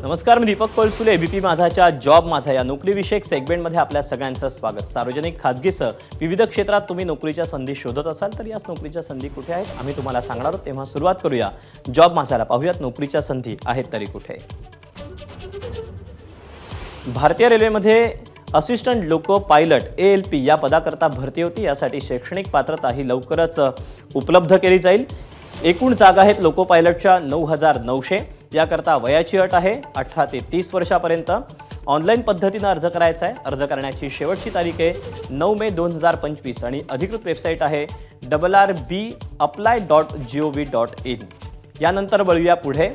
नमस्कार, मी Deepak कोलसुले. ABP माझाच्या job माझा या नोकरीविषयक सेगमेंटमध्ये आपल्या सगळ्यांचं स्वागत. सार्वजनिक खाजगीसह विविध क्षेत्रात तुम्ही नोकरीच्या संधी शोधत असाल तर याच नोकरीच्या संधी कुठे आहेत आम्ही तुम्हाला सांगणार आहोत. तेव्हा सुरुवात करूया जॉब माझाला. पाहूयात नोकरीच्या संधी आहेत तरी कुठे. भारतीय रेल्वेमध्ये असिस्टंट लोको पायलट ALP या पदाकरता भरती होती. यासाठी शैक्षणिक पात्रता ही लवकरच उपलब्ध केली जाईल. एकूण जागा आहेत लोको पायलटच्या 9,900. याकरता वयाची अट आहे 18 ते 30 वर्षापर्यंत. ऑनलाईन पद्धतीने अर्ज करायचा आहे. अर्ज करण्याची शेवटची तारीख आहे 9 मे 2025 आणि अधिकृत वेबसाईट आहे rrapply.gov.in. यानंतर वळूया पुढे.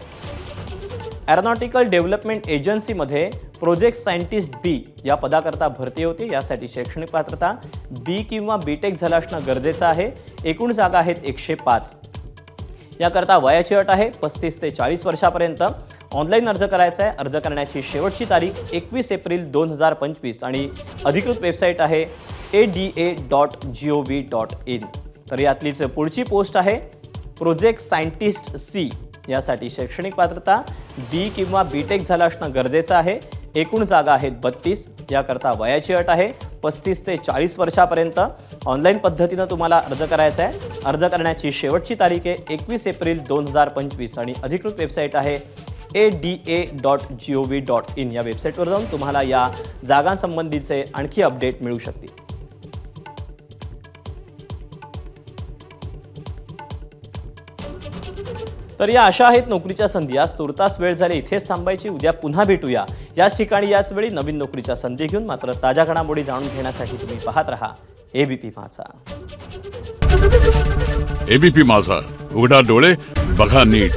एरोनॉटिकल डेव्हलपमेंट एजन्सीमध्ये प्रोजेक्ट सायंटिस्ट B या पदाकरता भरती होती. यासाठी शैक्षणिक पात्रता B किंवा BTech झालं असणं गरजेचं आहे. एकूण जागा आहेत 105. याकरता वयाची अट आहे 35 ते 40 वर्षापर्यंत. ऑनलाईन अर्ज करायचा आहे. अर्ज करण्याची शेवटची तारीख 21 एप्रिल 2025 आणि अधिकृत वेबसाईट आहे ada.gov.in. तर यातलीच पुढची पोस्ट आहे प्रोजेक्ट सायंटिस्ट C. यासाठी शैक्षणिक पात्रता B किंवा BTech झालं असणं गरजेचं आहे. एकूण जागा आहेत 32. याकरता वयाची अट आहे 35 ते 40 वर्षापर्यंत. ऑनलाईन पद्धतीनं तुम्हाला अर्ज करायचा आहे. अर्ज करण्याची शेवटची तारीख आहे 21 एप्रिल 2025 आणि अधिकृत वेबसाईट आहे ada.gov.in. या वेबसाईटवर जाऊन तुम्हाला या जागांसंबंधीचे आणखी अपडेट मिळू शकतील. तर या अशा आहेत नोकरीच्या संधी. आज तुर्तास वेळ झाली इथेच थांबायची. उद्या पुन्हा भेटूया याच ठिकाणी याच वेळी नवीन नोकरीच्या संधी घेऊन. मात्र ताज्या घडामोडी जाणून घेण्यासाठी तुम्ही पाहत रहा एबीपी माझा. एबीपी माझा, उघडा डोळे बघा नीट.